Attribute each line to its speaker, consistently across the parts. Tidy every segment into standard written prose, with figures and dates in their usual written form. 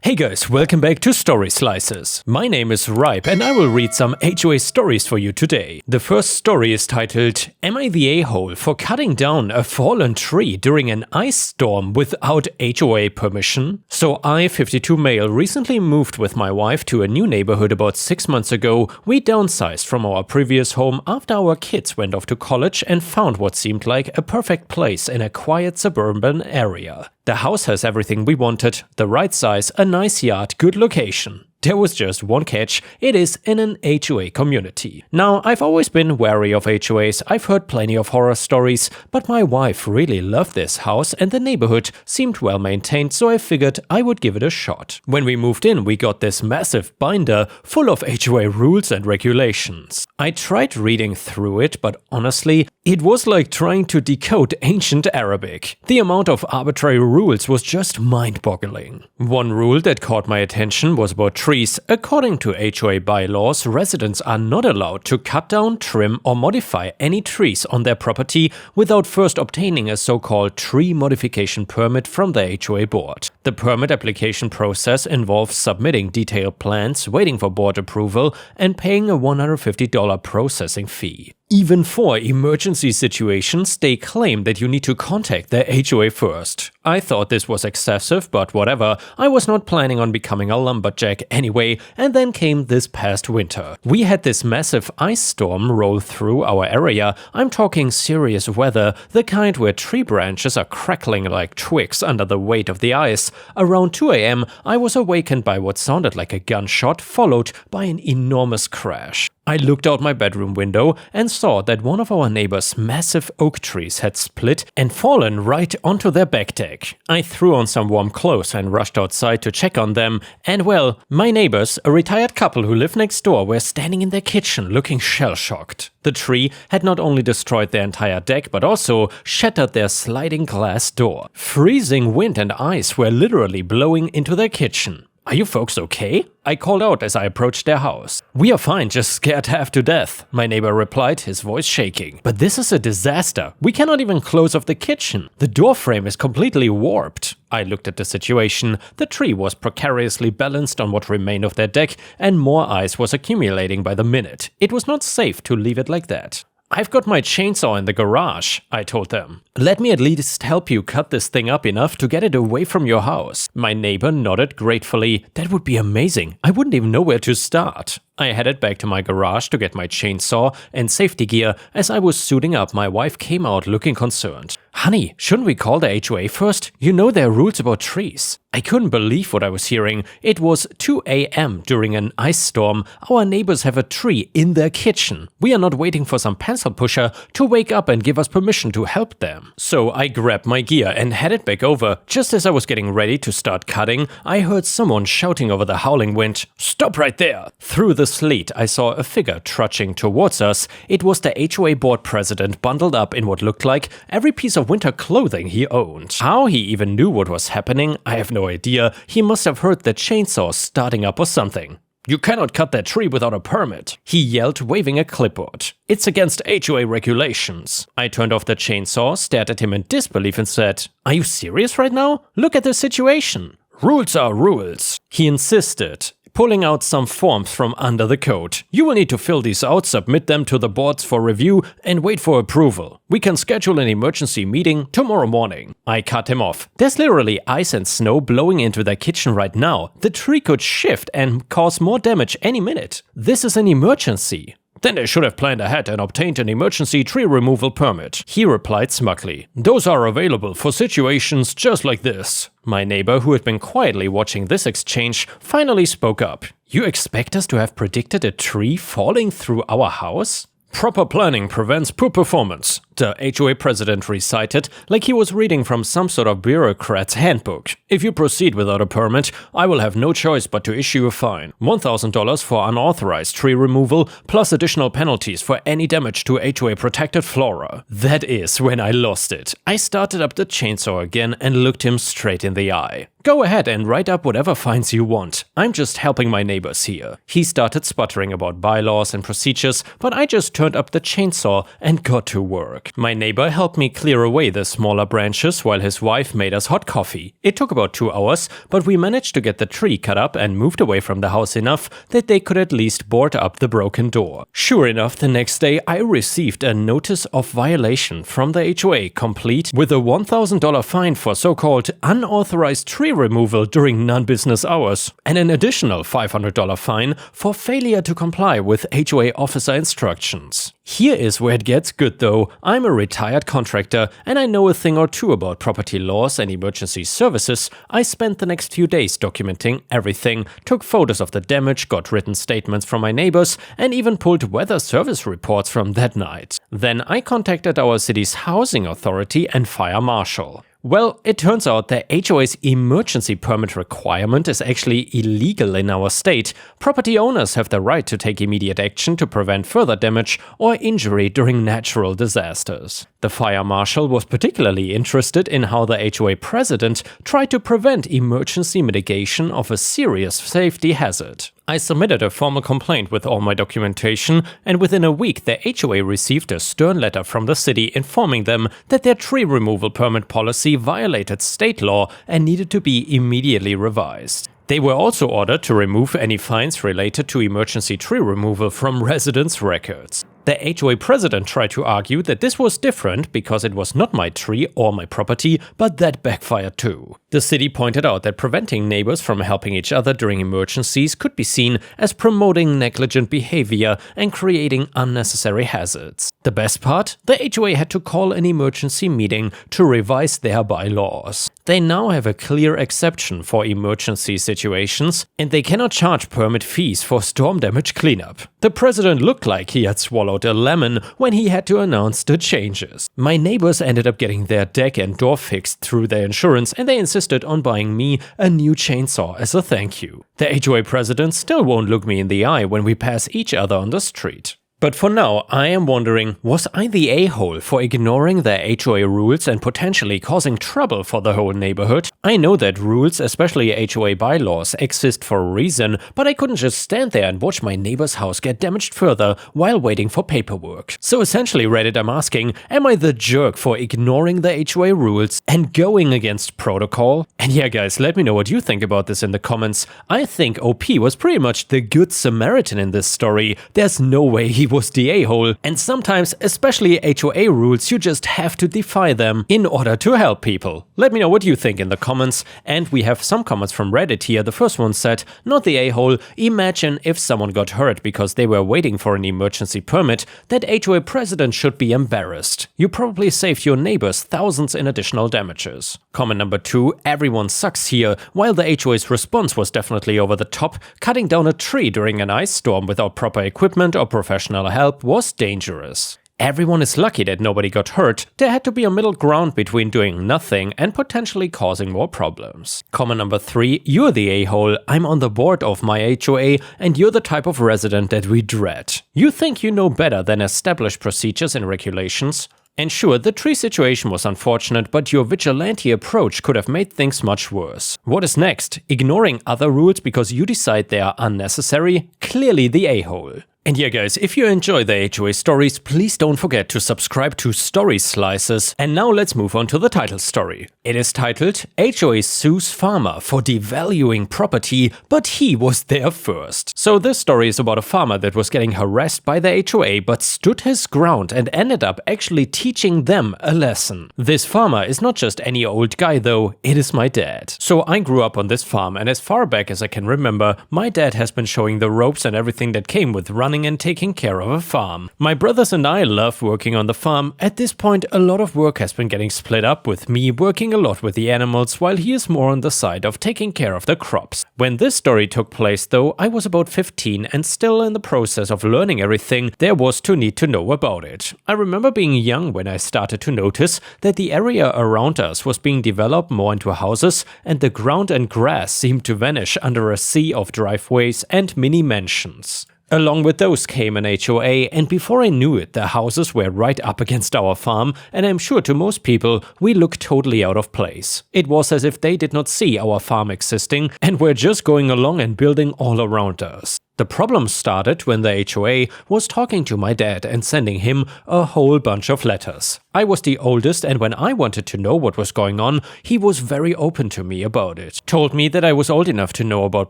Speaker 1: Hey guys, welcome back to StorySlices. My name is Ripe and I will read some HOA stories for you today. The first story is titled, Am I the a-hole for cutting down a fallen tree during an ice storm without HOA permission? So I, 52 male, recently moved with my wife to a new neighborhood about 6 months ago. We downsized from our previous home after our kids went off to college and found what seemed like a perfect place in a quiet suburban area. The house has everything we wanted, the right size, a nice yard, good location. There was just one catch, it is in an HOA community. Now, I've always been wary of HOAs, I've heard plenty of horror stories, but my wife really loved this house and the neighborhood seemed well maintained, so I figured I would give it a shot. When we moved in, we got this massive binder full of HOA rules and regulations. I tried reading through it, but honestly, it was like trying to decode ancient Arabic. The amount of arbitrary rules was just mind-boggling. One rule that caught my attention was about trees. According to HOA bylaws, residents are not allowed to cut down, trim, or modify any trees on their property without first obtaining a so-called tree modification permit from the HOA board. The permit application process involves submitting detailed plans, waiting for board approval, and paying a $150 processing fee. Even for emergency situations, they claim that you need to contact their HOA first. I thought this was excessive, but whatever, I was not planning on becoming a lumberjack anyway, and then came this past winter. We had this massive ice storm roll through our area. I'm talking serious weather, the kind where tree branches are crackling like twigs under the weight of the ice. Around 2 a.m., I was awakened by what sounded like a gunshot, followed by an enormous crash. I looked out my bedroom window and saw that one of our neighbor's massive oak trees had split and fallen right onto their back deck. I threw on some warm clothes and rushed outside to check on them, and well, my neighbors, a retired couple who lived next door, were standing in their kitchen looking shell-shocked. The tree had not only destroyed their entire deck, but also shattered their sliding glass door. Freezing wind and ice were literally blowing into their kitchen. Are you folks okay? I called out as I approached their house. We are fine, just scared half to death, my neighbor replied, his voice shaking. But this is a disaster. We cannot even close off the kitchen. The door frame is completely warped. I looked at the situation. The tree was precariously balanced on what remained of their deck, and more ice was accumulating by the minute. It was not safe to leave it like that. I've got my chainsaw in the garage, I told them. Let me at least help you cut this thing up enough to get it away from your house. My neighbor nodded gratefully. That would be amazing. I wouldn't even know where to start. I headed back to my garage to get my chainsaw and safety gear. As I was suiting up, my wife came out looking concerned. Honey, shouldn't we call the HOA first? You know there are rules about trees. I couldn't believe what I was hearing. It was 2 a.m. during an ice storm. Our neighbors have a tree in their kitchen. We are not waiting for some pencil pusher to wake up and give us permission to help them. So I grabbed my gear and headed back over. Just as I was getting ready to start cutting, I heard someone shouting over the howling wind, "Stop right there!" Through the sleet, I saw a figure trudging towards us. It was the HOA board president bundled up in what looked like every piece of winter clothing he owned. How he even knew what was happening, I have no idea. He must have heard the chainsaw starting up or something. "You cannot cut that tree without a permit," he yelled, waving a clipboard. "It's against HOA regulations." I turned off the chainsaw, stared at him in disbelief and said, "Are you serious right now? Look at the situation." "Rules are rules," he insisted, pulling out some forms from under the coat. "You will need to fill these out, submit them to the boards for review, and wait for approval. We can schedule an emergency meeting tomorrow morning." I cut him off. There's literally ice and snow blowing into their kitchen right now. The tree could shift and cause more damage any minute. This is an emergency. "Then they should have planned ahead and obtained an emergency tree removal permit," he replied smugly. "Those are available for situations just like this." My neighbor, who had been quietly watching this exchange, finally spoke up. "You expect us to have predicted a tree falling through our house?" "Proper planning prevents poor performance," the HOA president recited like he was reading from some sort of bureaucrat's handbook. "If you proceed without a permit, I will have no choice but to issue a fine. $1,000 for unauthorized tree removal, plus additional penalties for any damage to HOA-protected flora." That is when I lost it. I started up the chainsaw again and looked him straight in the eye. "Go ahead and write up whatever fines you want. I'm just helping my neighbors here." He started sputtering about bylaws and procedures, but I just turned up the chainsaw and got to work. work. My neighbor helped me clear away the smaller branches while his wife made us hot coffee. It took about 2 hours, but we managed to get the tree cut up and moved away from the house enough that they could at least board up the broken door. Sure enough, the next day I received a notice of violation from the HOA, complete with a $1,000 fine for so-called unauthorized tree removal during non-business hours, and an additional $500 fine for failure to comply with HOA officer instructions. Here is where it gets good though. I'm a retired contractor and I know a thing or two about property laws and emergency services. I spent the next few days documenting everything, took photos of the damage, got written statements from my neighbors, and even pulled weather service reports from that night. Then I contacted our city's housing authority and fire marshal. Well, it turns out that HOA's emergency permit requirement is actually illegal in our state. Property owners have the right to take immediate action to prevent further damage or injury during natural disasters. The fire marshal was particularly interested in how the HOA president tried to prevent emergency mitigation of a serious safety hazard. I submitted a formal complaint with all my documentation, and within a week the HOA received a stern letter from the city informing them that their tree removal permit policy violated state law and needed to be immediately revised. They were also ordered to remove any fines related to emergency tree removal from residents' records. The HOA president tried to argue that this was different because it was not my tree or my property, but that backfired too. The city pointed out that preventing neighbors from helping each other during emergencies could be seen as promoting negligent behavior and creating unnecessary hazards. The best part? The HOA had to call an emergency meeting to revise their bylaws. They now have a clear exception for emergency situations, and they cannot charge permit fees for storm damage cleanup. The president looked like he had swallowed a lemon when he had to announce the changes. My neighbors ended up getting their deck and door fixed through their insurance, and they insisted on buying me a new chainsaw as a thank you. The HOA president still won't look me in the eye when we pass each other on the street. But for now, I am wondering, was I the a-hole for ignoring the HOA rules and potentially causing trouble for the whole neighborhood? I know that rules, especially HOA bylaws, exist for a reason, but I couldn't just stand there and watch my neighbor's house get damaged further while waiting for paperwork. So essentially, Reddit, I'm asking, am I the jerk for ignoring the HOA rules and going against protocol? And yeah guys, let me know what you think about this in the comments. I think OP was pretty much the good Samaritan in this story. There's no way he was the a-hole, and sometimes, especially HOA rules, you just have to defy them in order to help people. Let me know what you think in the comments, and we have some comments from Reddit here. The first one said, not the a-hole, imagine if someone got hurt because they were waiting for an emergency permit, that HOA president should be embarrassed. You probably saved your neighbors thousands in additional damages. Comment number 2, everyone sucks here. While the HOA's response was definitely over the top, cutting down a tree during an ice storm without proper equipment or professional help was dangerous. Everyone is lucky that nobody got hurt. There had to be a middle ground between doing nothing and potentially causing more problems. Comment number 3, you're the a-hole. I'm on the board of my HOA and you're the type of resident that we dread. You think you know better than established procedures and regulations? And sure, the tree situation was unfortunate, but your vigilante approach could have made things much worse. What is next? Ignoring other rules because you decide they are unnecessary? Clearly the a-hole. And yeah guys, if you enjoy the HOA stories, please don't forget to subscribe to StorySlices. And now let's move on to the title story. It is titled, HOA sues farmer for devaluing property, but he was there first. So this story is about a farmer that was getting harassed by the HOA but stood his ground and ended up actually teaching them a lesson. This farmer is not just any old guy though, it is my dad. So I grew up on this farm, and as far back as I can remember, my dad has been showing the ropes and everything that came with running and taking care of a farm. My brothers and I love working on the farm. At this point, a lot of work has been getting split up, with me working a lot with the animals while he is more on the side of taking care of the crops. When this story took place though, I was about 15 and still in the process of learning everything there was to need to know about it. I remember being young when I started to notice that the area around us was being developed more into houses, and the ground and grass seemed to vanish under a sea of driveways and mini mansions. Along with those came an HOA, and before I knew it, the houses were right up against our farm, and I'm sure to most people, we looked totally out of place. It was as if they did not see our farm existing and were just going along and building all around us. The problem started when the HOA was talking to my dad and sending him a whole bunch of letters. I was the oldest, and when I wanted to know what was going on, he was very open to me about it. Told me that I was old enough to know about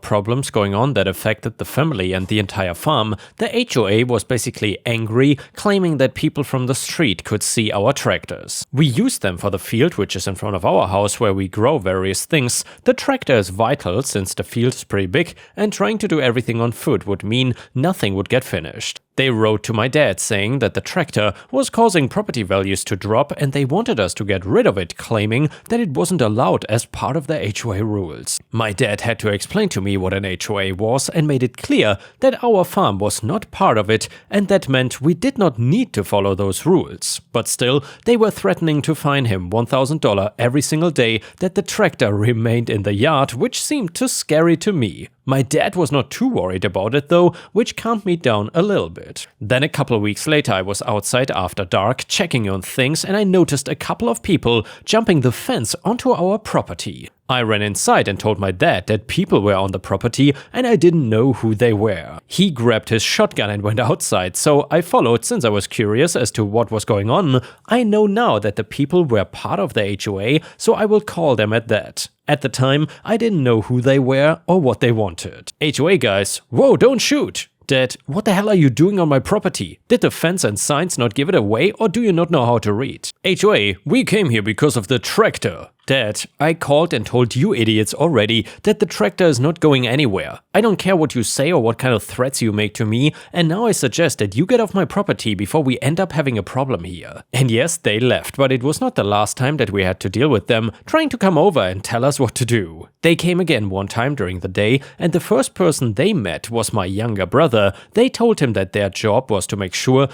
Speaker 1: problems going on that affected the family and the entire farm. The HOA was basically angry, claiming that people from the street could see our tractors. We used them for the field, which is in front of our house where we grow various things. The tractor is vital since the field is pretty big, and trying to do everything on foot would mean nothing would get finished. They wrote to my dad saying that the tractor was causing property values to drop and they wanted us to get rid of it, claiming that it wasn't allowed as part of the HOA rules. My dad had to explain to me what an HOA was and made it clear that our farm was not part of it, and that meant we did not need to follow those rules. But still, they were threatening to fine him $1,000 every single day that the tractor remained in the yard, which seemed too scary to me. My dad was not too worried about it though, which calmed me down a little bit. Then a couple of weeks later I was outside after dark checking on things and I noticed a couple of people jumping the fence onto our property. I ran inside and told my dad that people were on the property and I didn't know who they were. He grabbed his shotgun and went outside, so I followed since I was curious as to what was going on. I know now that the people were part of the HOA, so I will call them at that. At the time, I didn't know who they were or what they wanted. HOA guys, whoa, don't shoot! Dad, what the hell are you doing on my property? Did the fence and signs not give it away, or do you not know how to read? HOA, we came here because of the tractor. Dad, I called and told you idiots already that the tractor is not going anywhere. I don't care what you say or what kind of threats you make to me, and now I suggest that you get off my property before we end up having a problem here. And yes, they left, but it was not the last time that we had to deal with them trying to come over and tell us what to do. They came again one time during the day, and the first person they met was my younger brother. They told him that their job was to make sure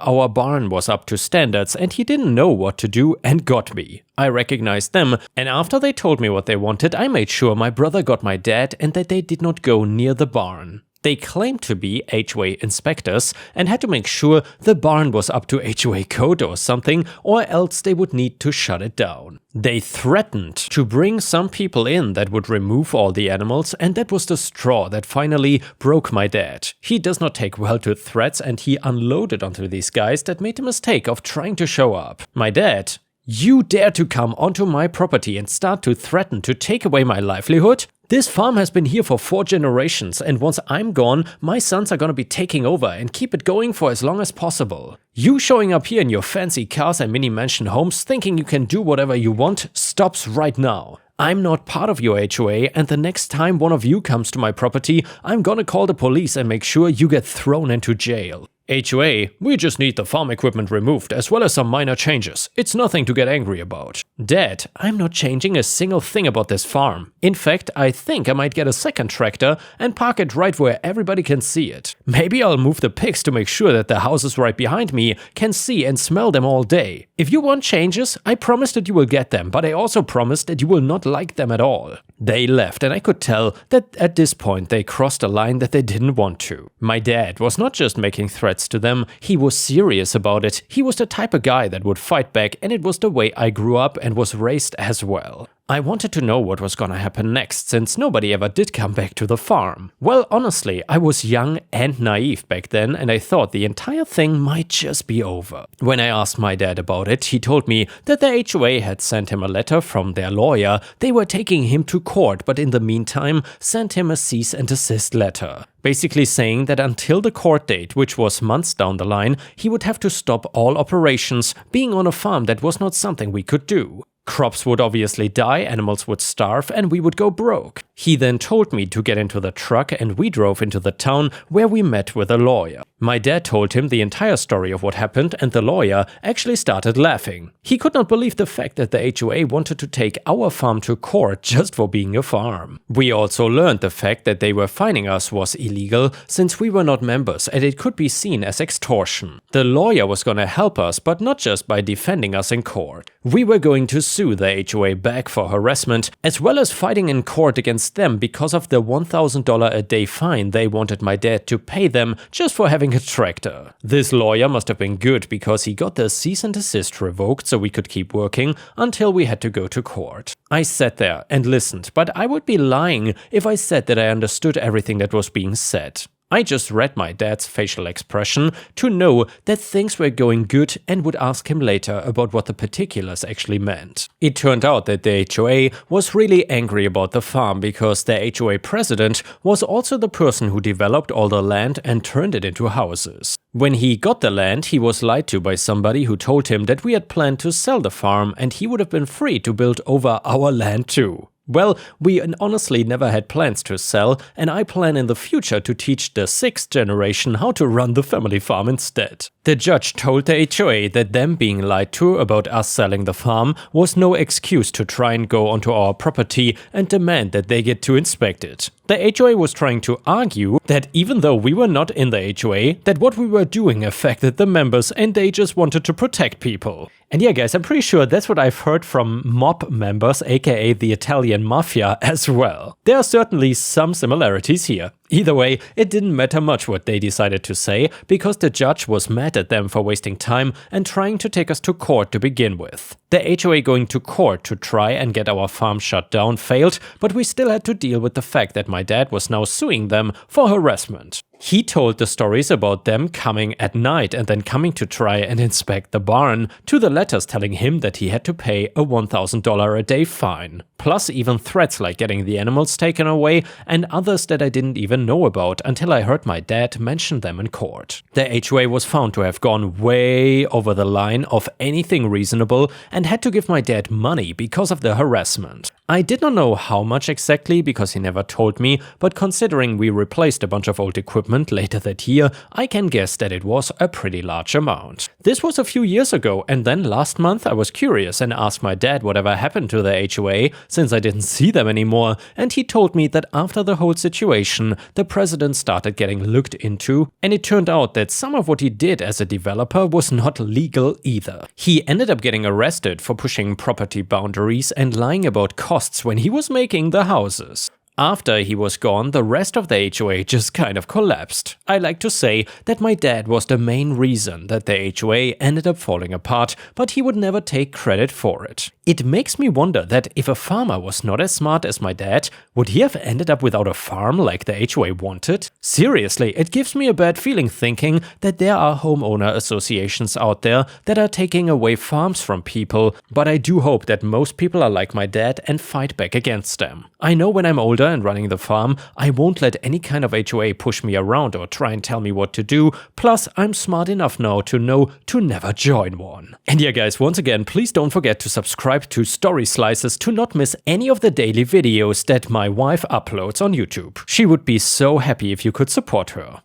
Speaker 1: our barn was up to standards, and he didn't know what to do and got me. I recognized them, and after they told me what they wanted, I made sure my brother got my dad and that they did not go near the barn. They claimed to be HOA inspectors and had to make sure the barn was up to HOA code or something, or else they would need to shut it down. They threatened to bring some people in that would remove all the animals, and that was the straw that finally broke my dad. He does not take well to threats, and he unloaded onto these guys that made the mistake of trying to show up. My dad, you dare to come onto my property and start to threaten to take away my livelihood? This farm has been here for 4 generations, and once I'm gone, my sons are gonna be taking over and keep it going for as long as possible. You showing up here in your fancy cars and mini mansion homes thinking you can do whatever you want stops right now. I'm not part of your HOA, and the next time one of you comes to my property, I'm gonna call the police and make sure you get thrown into jail. HOA, we just need the farm equipment removed as well as some minor changes. It's nothing to get angry about. Dad, I'm not changing a single thing about this farm. In fact, I think I might get a second tractor and park it right where everybody can see it. Maybe I'll move the pigs to make sure that the houses right behind me can see and smell them all day. If you want changes, I promise that you will get them, but I also promise that you will not like them at all. They left, and I could tell that at this point they crossed a line that they didn't want to. My dad was not just making threats to them, he was serious about it. He was the type of guy that would fight back, and it was the way I grew up and was raised as well. I wanted to know what was gonna happen next, since nobody ever did come back to the farm. Well, honestly, I was young and naive back then, and I thought the entire thing might just be over. When I asked my dad about it, he told me that the HOA had sent him a letter from their lawyer. They were taking him to court, but in the meantime sent him a cease and desist letter. Basically saying that until the court date, which was months down the line, he would have to stop all operations. Being on a farm, that was not something we could do. Crops would obviously die, animals would starve, and we would go broke. He then told me to get into the truck, and we drove into the town where we met with a lawyer. My dad told him the entire story of what happened, and the lawyer actually started laughing. He could not believe the fact that the HOA wanted to take our farm to court just for being a farm. We also learned the fact that they were fining us was illegal since we were not members, and it could be seen as extortion. The lawyer was gonna help us, but not just by defending us in court. We were going to sue the HOA back for harassment, as well as fighting in court against against them because of the $1,000 a day fine they wanted my dad to pay them just for having a tractor. This lawyer must have been good because he got the cease and desist revoked so we could keep working until we had to go to court. I sat there and listened, but I would be lying if I said that I understood everything that was being said. I just read my dad's facial expression to know that things were going good and would ask him later about what the particulars actually meant. It turned out that the HOA was really angry about the farm because the HOA president was also the person who developed all the land and turned it into houses. When he got the land, he was lied to by somebody who told him that we had planned to sell the farm and he would have been free to build over our land too. Well, we honestly never had plans to sell, and I plan in the future to teach the sixth generation how to run the family farm instead. The judge told the HOA that them being lied to about us selling the farm was no excuse to try and go onto our property and demand that they get to inspect it. The HOA was trying to argue that even though we were not in the HOA, that what we were doing affected the members and they just wanted to protect people. And yeah guys, I'm pretty sure that's what I've heard from mob members, aka the Italian mafia as well. There are certainly some similarities here. Either way, it didn't matter much what they decided to say, because the judge was mad at them for wasting time and trying to take us to court to begin with. The HOA going to court to try and get our farm shut down failed, but we still had to deal with the fact that my dad was now suing them for harassment. He told the stories about them coming at night and then coming to try and inspect the barn, to the letters telling him that he had to pay a $1,000 a day fine. Plus even threats like getting the animals taken away and others that I didn't even know about until I heard my dad mention them in court. The HOA was found to have gone way over the line of anything reasonable and had to give my dad money because of the harassment. I did not know how much exactly because he never told me, but considering we replaced a bunch of old equipment later that year, I can guess that it was a pretty large amount. This was a few years ago, and then last month I was curious and asked my dad whatever happened to the HOA since I didn't see them anymore, and he told me that after the whole situation, the president started getting looked into, and it turned out that some of what he did as a developer was not legal either. He ended up getting arrested for pushing property boundaries and lying about costs when he was making the houses. After he was gone, the rest of the HOA just kind of collapsed. I like to say that my dad was the main reason that the HOA ended up falling apart, but he would never take credit for it. It makes me wonder that if a farmer was not as smart as my dad, would he have ended up without a farm like the HOA wanted? Seriously, it gives me a bad feeling thinking that there are homeowner associations out there that are taking away farms from people, but I do hope that most people are like my dad and fight back against them. I know when I'm older and running the farm, I won't let any kind of HOA push me around or try and tell me what to do, plus I'm smart enough now to know to never join one. And yeah guys, once again, please don't forget to subscribe to StorySlices to not miss any of the daily videos that my wife uploads on YouTube. She would be so happy if you could support her.